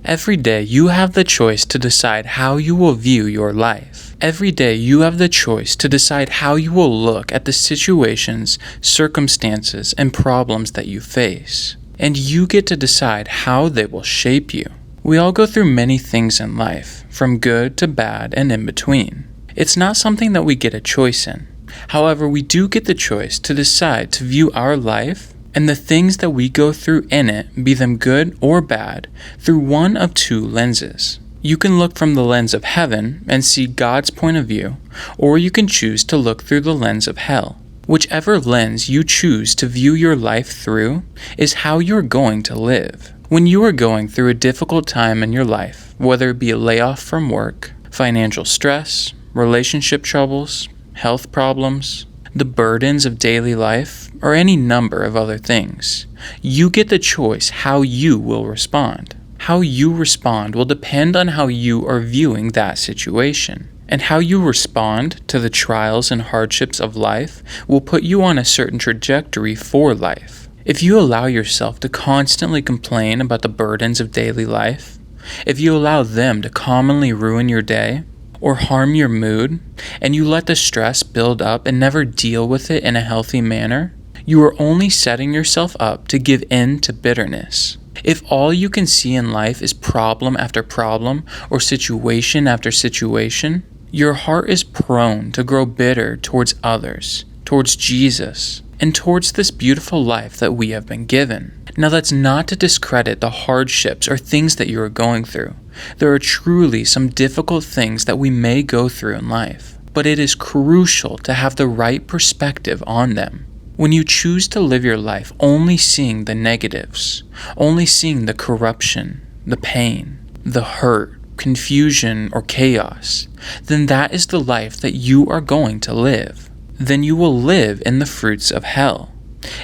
Every day you have the choice to decide how you will view your life. Every day you have the choice to decide how you will look at the situations, circumstances, and problems that you face. And you get to decide how they will shape you. We all go through many things in life, from good to bad and in between. It's not something that we get a choice in. However, we do get the choice to decide to view our life and the things that we go through in it, be them good or bad, through one of two lenses. You can look from the lens of heaven and see God's point of view, or you can choose to look through the lens of hell. Whichever lens you choose to view your life through is how you're going to live. When you are going through a difficult time in your life, whether it be a layoff from work, financial stress, relationship troubles, health problems, the burdens of daily life, or any number of other things, you get the choice how you will respond. How you respond will depend on how you are viewing that situation. And how you respond to the trials and hardships of life will put you on a certain trajectory for life. If you allow yourself to constantly complain about the burdens of daily life, if you allow them to commonly ruin your day, or harm your mood, and you let the stress build up and never deal with it in a healthy manner, you are only setting yourself up to give in to bitterness. If all you can see in life is problem after problem or situation after situation, your heart is prone to grow bitter towards others, towards Jesus, and towards this beautiful life that we have been given. Now, that's not to discredit the hardships or things that you are going through. There are truly some difficult things that we may go through in life, but it is crucial to have the right perspective on them. When you choose to live your life only seeing the negatives, only seeing the corruption, the pain, the hurt, confusion, or chaos, then that is the life that you are going to live. Then you will live in the fruits of hell.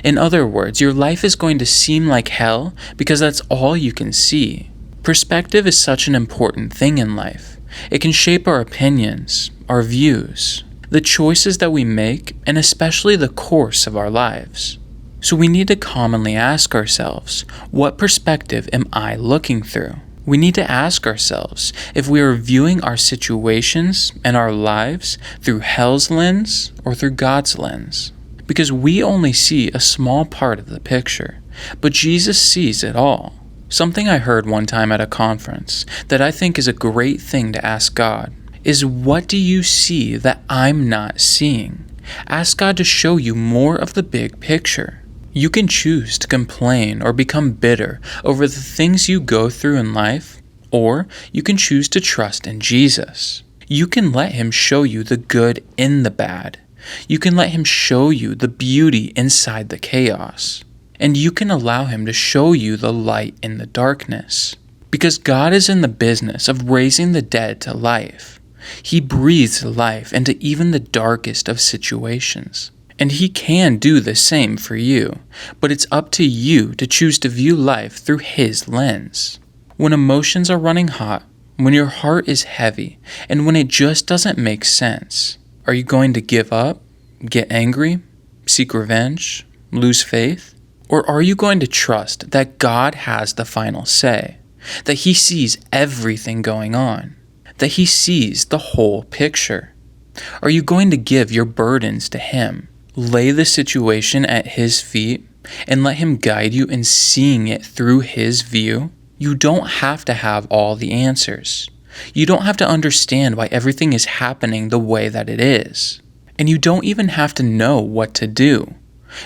In other words, your life is going to seem like hell because that's all you can see. Perspective is such an important thing in life. It can shape our opinions, our views, the choices that we make, and especially the course of our lives. So we need to commonly ask ourselves, what perspective am I looking through? We need to ask ourselves if we are viewing our situations and our lives through hell's lens or through God's lens. Because we only see a small part of the picture, but Jesus sees it all. Something I heard one time at a conference that I think is a great thing to ask God is, what do you see that I'm not seeing? Ask God to show you more of the big picture. You can choose to complain or become bitter over the things you go through in life, or you can choose to trust in Jesus. You can let Him show you the good in the bad. You can let Him show you the beauty inside the chaos. And you can allow Him to show you the light in the darkness. Because God is in the business of raising the dead to life. He breathes life into even the darkest of situations. And He can do the same for you, but it's up to you to choose to view life through His lens. When emotions are running hot, when your heart is heavy, and when it just doesn't make sense, are you going to give up, get angry, seek revenge, lose faith? Or are you going to trust that God has the final say, that He sees everything going on, that He sees the whole picture? Are you going to give your burdens to Him, lay the situation at His feet, and let Him guide you in seeing it through His view? You don't have to have all the answers. You don't have to understand why everything is happening the way that it is. And you don't even have to know what to do.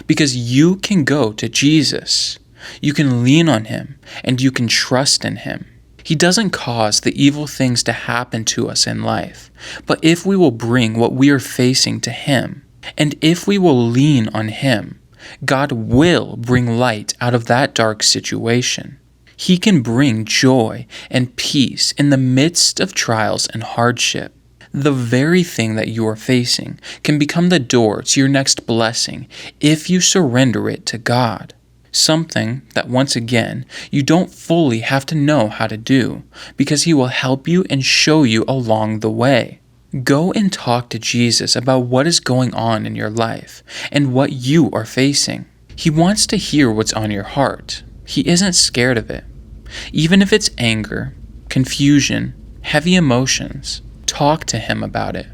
Because you can go to Jesus. You can lean on Him, and you can trust in Him. He doesn't cause the evil things to happen to us in life, but if we will bring what we are facing to Him, and if we will lean on Him, God will bring light out of that dark situation. He can bring joy and peace in the midst of trials and hardship. The very thing that you are facing can become the door to your next blessing if you surrender it to God. Something that, once again, you don't fully have to know how to do, because He will help you and show you along the way. Go and talk to Jesus about what is going on in your life and what you are facing. He wants to hear what's on your heart. He isn't scared of it. Even if it's anger, confusion, heavy emotions, talk to Him about it.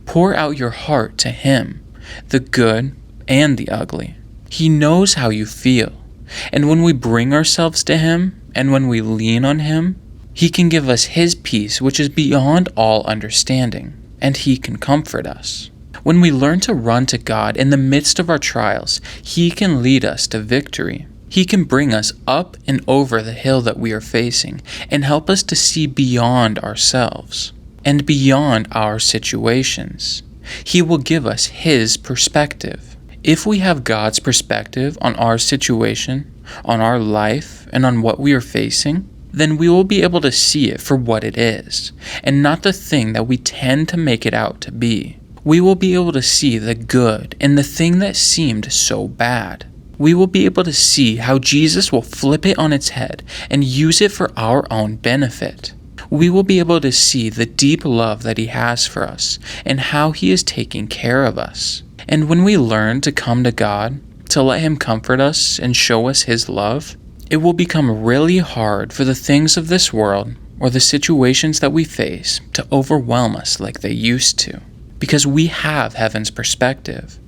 Pour out your heart to Him, the good and the ugly. He knows how you feel. And when we bring ourselves to Him, and when we lean on Him, He can give us His peace, which is beyond all understanding, and He can comfort us. When we learn to run to God in the midst of our trials, He can lead us to victory. He can bring us up and over the hill that we are facing and help us to see beyond ourselves and beyond our situations. He will give us His perspective. If we have God's perspective on our situation, on our life, and on what we are facing, then we will be able to see it for what it is, and not the thing that we tend to make it out to be. We will be able to see the good in the thing that seemed so bad. We will be able to see how Jesus will flip it on its head and use it for our own benefit. We will be able to see the deep love that He has for us and how He is taking care of us. And when we learn to come to God, to let Him comfort us and show us His love, it will become really hard for the things of this world or the situations that we face to overwhelm us like they used to, because we have heaven's perspective,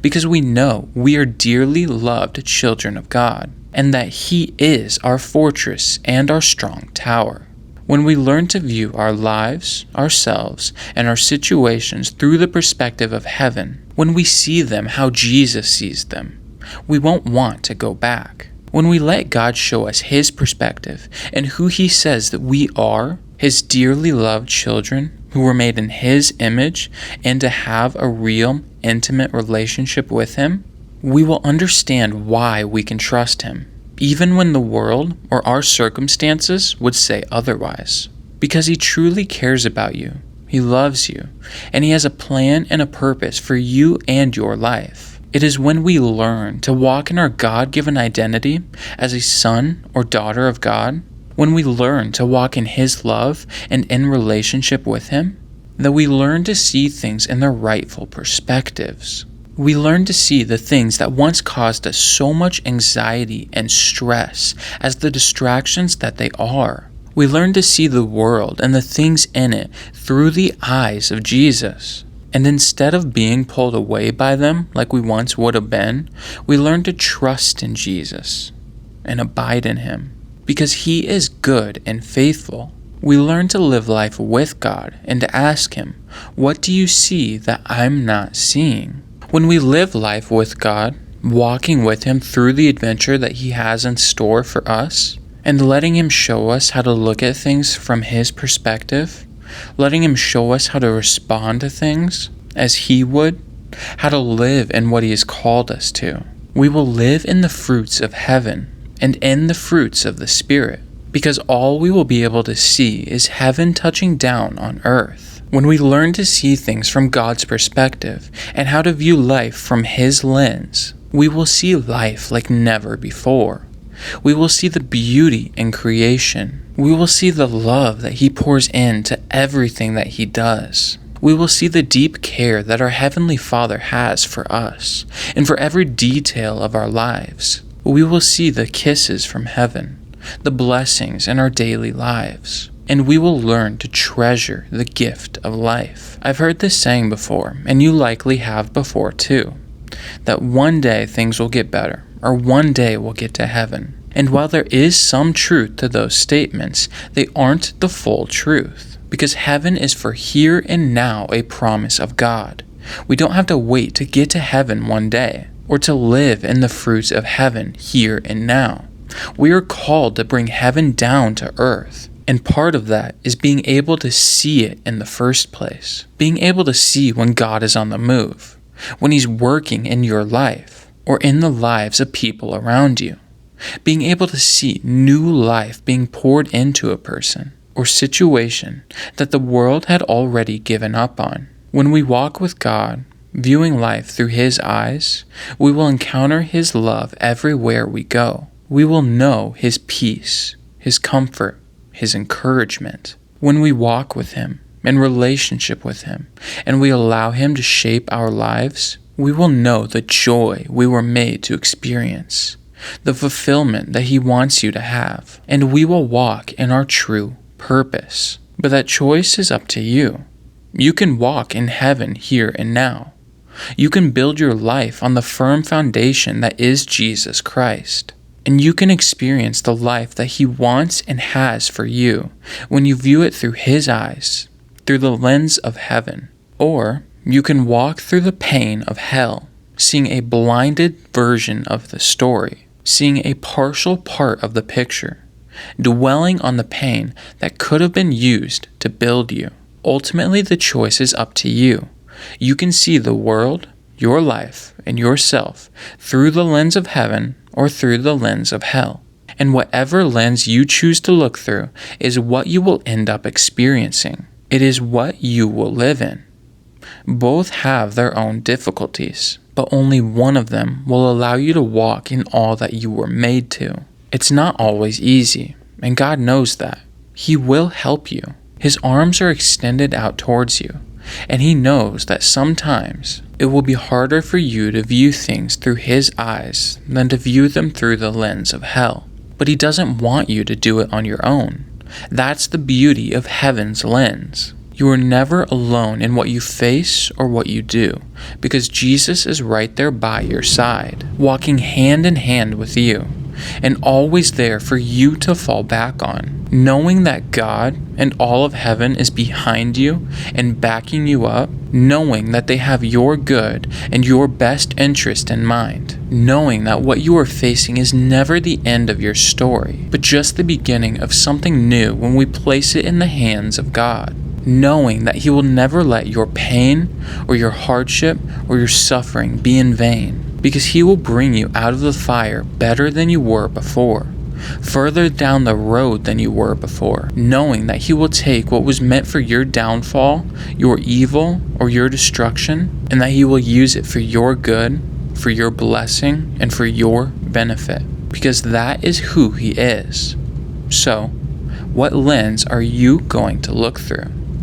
because we know we are dearly loved children of God, and that He is our fortress and our strong tower. When we learn to view our lives, ourselves, and our situations through the perspective of heaven, when we see them how Jesus sees them, we won't want to go back. When we let God show us His perspective and who He says that we are, His dearly loved children who were made in His image, and to have a real, intimate relationship with Him, we will understand why we can trust Him, even when the world or our circumstances would say otherwise. Because He truly cares about you, He loves you, and He has a plan and a purpose for you and your life. It is when we learn to walk in our God-given identity as a son or daughter of God, when we learn to walk in His love and in relationship with Him, that we learn to see things in their rightful perspectives. We learn to see the things that once caused us so much anxiety and stress as the distractions that they are. We learn to see the world and the things in it through the eyes of Jesus. And instead of being pulled away by them like we once would have been, we learn to trust in Jesus and abide in Him. Because He is good and faithful, we learn to live life with God and to ask Him, what do you see that I'm not seeing? When we live life with God, walking with Him through the adventure that He has in store for us, and letting Him show us how to look at things from His perspective, letting Him show us how to respond to things as He would, how to live in what He has called us to, we will live in the fruits of heaven and in the fruits of the Spirit, because all we will be able to see is heaven touching down on earth. When we learn to see things from God's perspective and how to view life from His lens, we will see life like never before. We will see the beauty in creation. We will see the love that He pours into everything that He does. We will see the deep care that our Heavenly Father has for us and for every detail of our lives. We will see the kisses from heaven, the blessings in our daily lives, and we will learn to treasure the gift of life. I've heard this saying before, and you likely have before too, that one day things will get better, or one day we'll get to heaven. And while there is some truth to those statements, they aren't the full truth, because heaven is for here and now a promise of God. We don't have to wait to get to heaven one day, or to live in the fruits of heaven here and now. We are called to bring heaven down to earth, and part of that is being able to see it in the first place. Being able to see when God is on the move, when He's working in your life, or in the lives of people around you. Being able to see new life being poured into a person or situation that the world had already given up on. When we walk with God, viewing life through His eyes, we will encounter His love everywhere we go. We will know His peace, His comfort, His encouragement. When we walk with Him, in relationship with Him, and we allow Him to shape our lives, we will know the joy we were made to experience. the fulfillment that He wants you to have, and we will walk in our true purpose. But that choice is up to you. You can walk in heaven here and now. You can build your life on the firm foundation that is Jesus Christ. And you can experience the life that He wants and has for you when you view it through His eyes, through the lens of heaven. Or you can walk through the pain of hell, seeing a blinded version of the story, seeing a partial part of the picture, dwelling on the pain that could have been used to build you. Ultimately, the choice is up to you. You can see the world, your life, and yourself through the lens of heaven or through the lens of hell. And whatever lens you choose to look through is what you will end up experiencing. It is what you will live in. Both have their own difficulties, but only one of them will allow you to walk in all that you were made to. It's not always easy, and God knows that. He will help you. His arms are extended out towards you, and He knows that sometimes it will be harder for you to view things through His eyes than to view them through the lens of hell. But He doesn't want you to do it on your own. That's the beauty of heaven's lens. You are never alone in what you face or what you do, because Jesus is right there by your side, walking hand in hand with you, and always there for you to fall back on, knowing that God and all of heaven is behind you and backing you up, knowing that they have your good and your best interest in mind, knowing that what you are facing is never the end of your story, but just the beginning of something new when we place it in the hands of God. Knowing that He will never let your pain or your hardship or your suffering be in vain, because He will bring you out of the fire better than you were before, further down the road than you were before, knowing that He will take what was meant for your downfall, your evil, or your destruction, and that He will use it for your good, for your blessing, and for your benefit, because that is who He is. So, what lens are you going to look through?